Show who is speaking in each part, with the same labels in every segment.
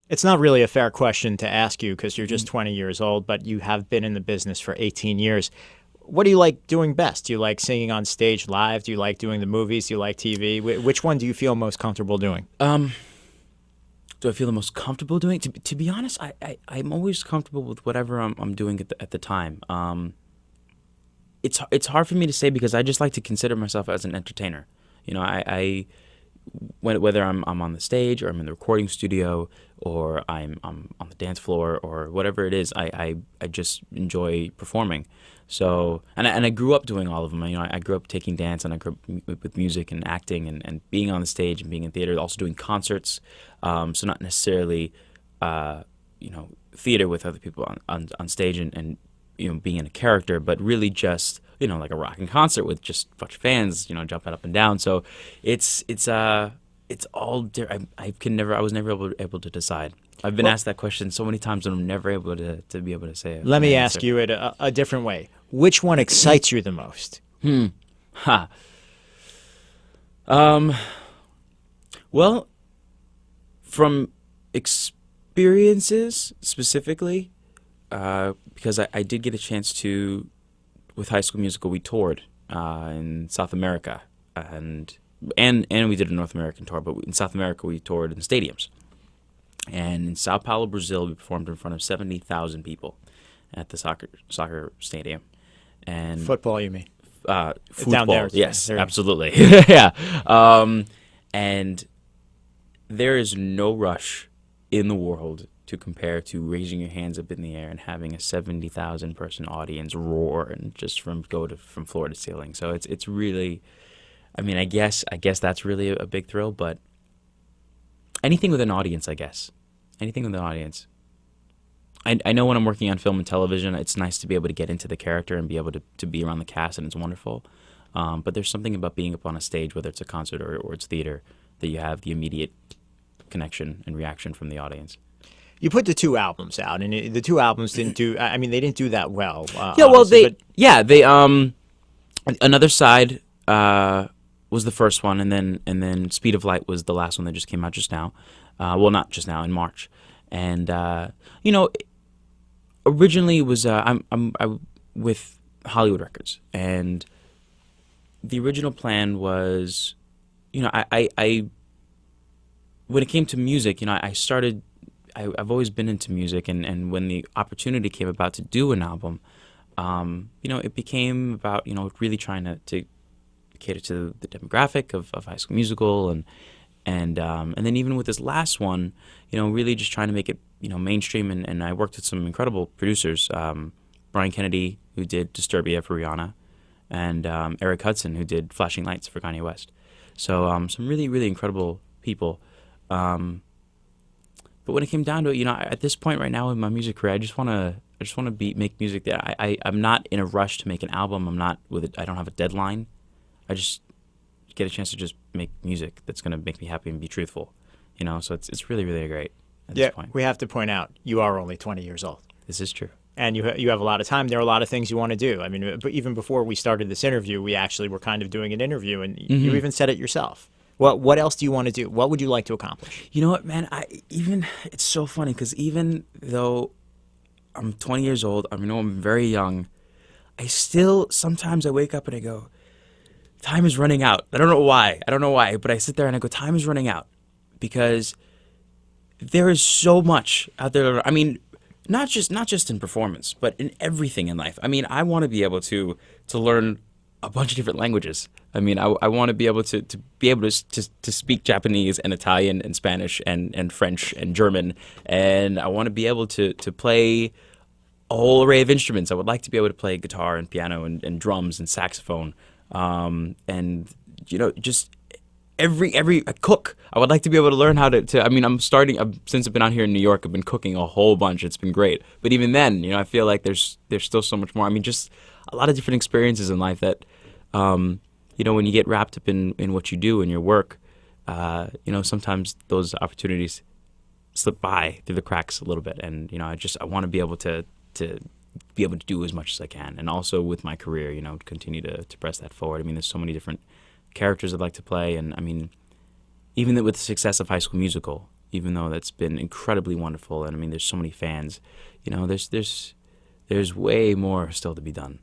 Speaker 1: It's not really a fair question to ask you because you're just 20 years old, but you have been in the business for 18 years. What do you like doing best? Do you like singing on stage live? Do you like doing the movies? Do you like TV? Which one do you feel most comfortable doing?
Speaker 2: Do I feel the most comfortable doing? To be honest, I'm always comfortable with whatever I'm doing at the time. It's hard for me to say because I just like to consider myself as an entertainer. You know, whether I'm on the stage or I'm in the recording studio or I'm on the dance floor or whatever it is, I just enjoy performing. So and I grew up doing all of them. You know, I grew up taking dance and I grew up with music and acting and being on the stage and being in theater, also doing concerts. So not necessarily theater with other people on stage and being in a character, but really just like a rocking concert with just a bunch of fans jumping up and down. So it's all I was never able to decide. I've been asked that question so many times and I'm never able to be able to say it.
Speaker 1: Let me ask you it a different way. Which one excites you the most?
Speaker 2: Well, from experiences specifically, because I did get a chance to, with High School Musical, we toured in South America, and we did a North American tour, but in South America we toured in stadiums. And in Sao Paulo, Brazil, we performed in front of 70,000 people at the soccer stadium. And
Speaker 1: Football, you mean?
Speaker 2: Football,
Speaker 1: down there.
Speaker 2: Yes,
Speaker 1: there.
Speaker 2: Absolutely. Yeah. And there is no rush in the world to compare to raising your hands up in the air and having a 70,000 person audience roar and just from floor to ceiling. So it's really, I mean, I guess that's really a big thrill, but anything with an audience, I guess. Anything with an audience. I know when I'm working on film and television, it's nice to be able to get into the character and be able to be around the cast, and it's wonderful. But there's something about being up on a stage, whether it's a concert or it's theater, that you have the immediate connection and reaction from the audience.
Speaker 1: You put the two albums out, and the two albums didn't do. I mean, they didn't do that well.
Speaker 2: Yeah, well, they Another Side was the first one, and then Speed of Light was the last one that just came out just now. Well, not just now, in March, and originally it was I'm with Hollywood Records, and the original plan was, I when it came to music, I've always been into music, and when the opportunity came about to do an album, it became about really trying to cater to the demographic of High School Musical, and then even with this last one, really just trying to make it mainstream, and I worked with some incredible producers, Brian Kennedy, who did Disturbia for Rihanna, and Eric Hudson, who did Flashing Lights for Kanye West. So some really, really incredible people. But when it came down to it, at this point right now in my music career, I just want to make music that I'm not in a rush to make an album. I don't have a deadline. I just get a chance to just make music that's going to make me happy and be truthful. So it's really, really great at this point.
Speaker 1: We have to point out you are only 20 years old.
Speaker 2: This is true.
Speaker 1: And you have a lot of time. There are a lot of things you want to do. I mean, but even before we started this interview, we actually were kind of doing an interview, and you even said it yourself. What else do you want to do? What would you like to accomplish?
Speaker 2: You know what, man? It's so funny because even though I'm 20 years old, I'm very young, sometimes I wake up and I go, time is running out. I don't know why, but I sit there and I go, time is running out, because there is so much out there. I mean, not just in performance, but in everything in life. I mean, I want to be able to learn a bunch of different languages. I mean, I want to be able to speak Japanese and Italian and Spanish and French and German, and I want to be able to play a whole array of instruments. I would like to be able to play guitar and piano and drums and saxophone, and just I cook. I would like to be able to learn how to. I mean, since I've been out here in New York, I've been cooking a whole bunch. It's been great, but even then, I feel like there's still so much more. I mean, just a lot of different experiences in life that. When you get wrapped up in what you do and your work, sometimes those opportunities slip by through the cracks a little bit. And, I want to be able to be able to do as much as I can. And also with my career, continue to press that forward. I mean, there's so many different characters I'd like to play. And, I mean, even with the success of High School Musical, even though that's been incredibly wonderful. And I mean, there's so many fans. You know, there's way more still to be done.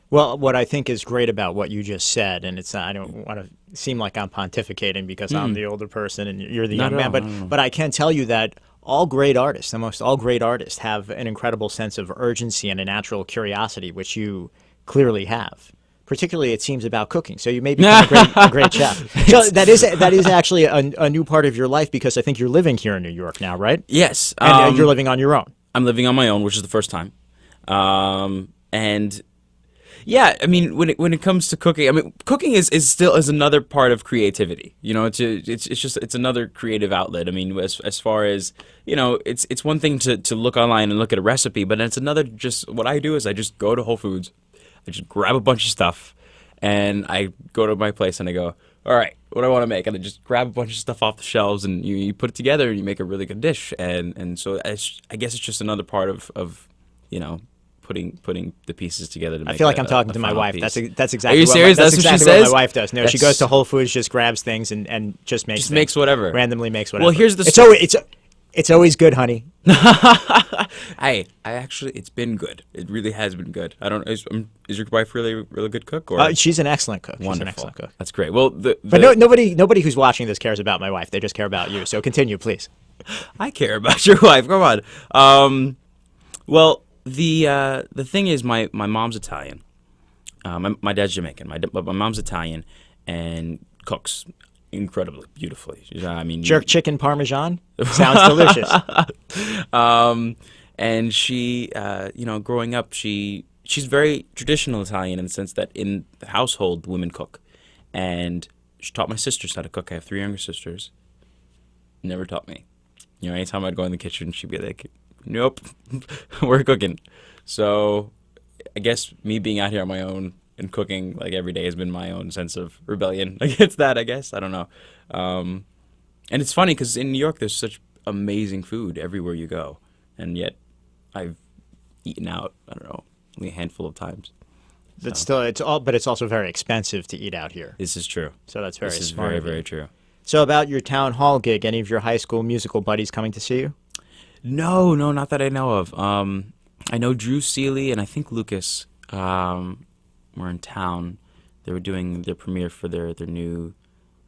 Speaker 1: Well, what I think is great about what you just said, and it's I don't want to seem like I'm pontificating because I'm the older person and you're the
Speaker 2: Not
Speaker 1: young
Speaker 2: at
Speaker 1: man,
Speaker 2: all, no.
Speaker 1: but I can tell you that all great artists, almost all great artists, have an incredible sense of urgency and a natural curiosity, which you clearly have. Particularly, it seems about cooking. So you may become a great chef. So that is actually a new part of your life because I think you're living here in New York now, right?
Speaker 2: Yes.
Speaker 1: And you're living on your own.
Speaker 2: I'm living on my own, which is the first time. And yeah, I mean, when it comes to cooking, I mean, cooking is still another part of creativity. You know, it's another creative outlet. I mean, as far as, you know, it's one thing to look online and look at a recipe, but it's another. Just what I do is I just go to Whole Foods, I just grab a bunch of stuff, and I go to my place and I go, all right, what do I want to make? And I just grab a bunch of stuff off the shelves and you put it together and you make a really good dish. And so I guess it's just another part of you know, putting the pieces together to make
Speaker 1: I feel like I'm talking
Speaker 2: a
Speaker 1: to my
Speaker 2: final
Speaker 1: wife.
Speaker 2: piece.
Speaker 1: That's exactly.
Speaker 2: Are you serious?
Speaker 1: That's
Speaker 2: That's what she
Speaker 1: exactly what
Speaker 2: says?
Speaker 1: my wife does. No, she goes to Whole Foods, just grabs things and just makes
Speaker 2: whatever.
Speaker 1: Randomly makes whatever.
Speaker 2: Well, here's the
Speaker 1: it's always good, honey.
Speaker 2: I actually, it's been good. It really has been good. I don't. Is your wife really good cook? Or
Speaker 1: She's an excellent cook. She's
Speaker 2: wonderful.
Speaker 1: an excellent cook.
Speaker 2: That's great. Well,
Speaker 1: But nobody who's watching this cares about my wife. They just care about you. So continue, please.
Speaker 2: I care about your wife. Come on. Well, the thing is, my mom's Italian. My dad's Jamaican. But my mom's Italian and cooks incredibly beautifully. I mean,
Speaker 1: Jerk chicken parmesan sounds delicious.
Speaker 2: And she, you know, growing up, she's very traditional Italian in the sense that in the household, women cook, and she taught my sisters how to cook. I have 3 younger sisters. Never taught me. You know, anytime I'd go in the kitchen, she'd be like, "Nope, we're cooking." So, I guess me being out here on my own and cooking like every day has been my own sense of rebellion against that, I guess. I don't know. And it's funny because in New York there's such amazing food everywhere you go, and yet I've eaten out, I don't know, only a handful of times.
Speaker 1: But still, it's also very expensive to eat out here.
Speaker 2: This is true.
Speaker 1: So that's very
Speaker 2: This is
Speaker 1: smart
Speaker 2: very,
Speaker 1: of you.
Speaker 2: very true.
Speaker 1: So about your town hall gig, any of your high school musical buddies coming to see you?
Speaker 2: No, not that I know of. I know Drew Seeley and I think Lucas were in town. They were doing their premiere for their new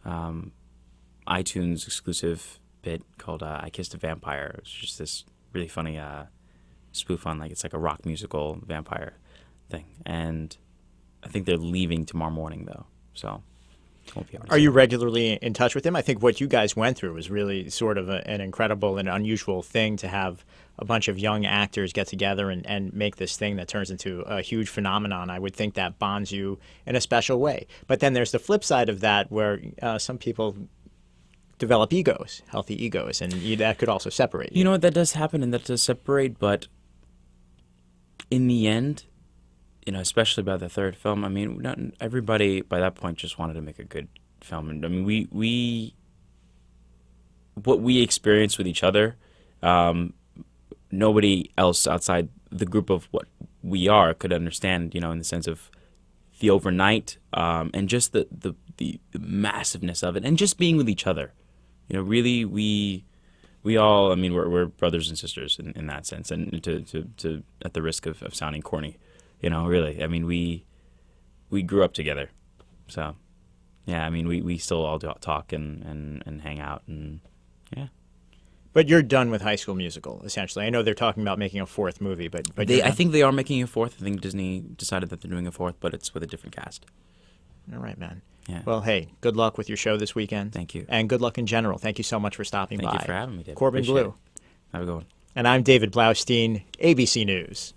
Speaker 2: iTunes exclusive bit called "I Kissed a Vampire." It's just this really funny spoof on it's like a rock musical vampire thing. And I think they're leaving tomorrow morning though, so won't be able to
Speaker 1: Are
Speaker 2: see
Speaker 1: you
Speaker 2: them.
Speaker 1: regularly in touch with them? I think what you guys went through was really sort of an incredible and unusual thing to have a bunch of young actors get together and make this thing that turns into a huge phenomenon. I would think that bonds you in a special way. But then there's the flip side of that where some people develop egos, healthy egos, and that could also separate you.
Speaker 2: You know what, that does happen and that does separate, but in the end, you know, especially by the third film, I mean, not everybody by that point just wanted to make a good film. And I mean, what we experienced with each other, nobody else outside the group of what we are could understand, you know, in the sense of the overnight and just the massiveness of it and just being with each other. You know, really, we all, I mean, we're brothers and sisters in that sense. And to at the risk of sounding corny, you know, really, I mean, we grew up together. So, yeah, I mean, we still all talk and hang out and, yeah.
Speaker 1: But you're done with High School Musical, essentially. I know they're talking about making a 4th movie, but
Speaker 2: I think they are making a 4th. I think Disney decided that they're doing a 4th, but it's with a different cast.
Speaker 1: All right, man.
Speaker 2: Yeah.
Speaker 1: Well, hey, good luck with your show this weekend.
Speaker 2: Thank you.
Speaker 1: And good luck in general. Thank you so much for stopping by.
Speaker 2: Thank you for having me, David.
Speaker 1: Corbin
Speaker 2: Appreciate
Speaker 1: Bleu.
Speaker 2: it. Have a good one.
Speaker 1: And I'm David Blaustein, ABC News.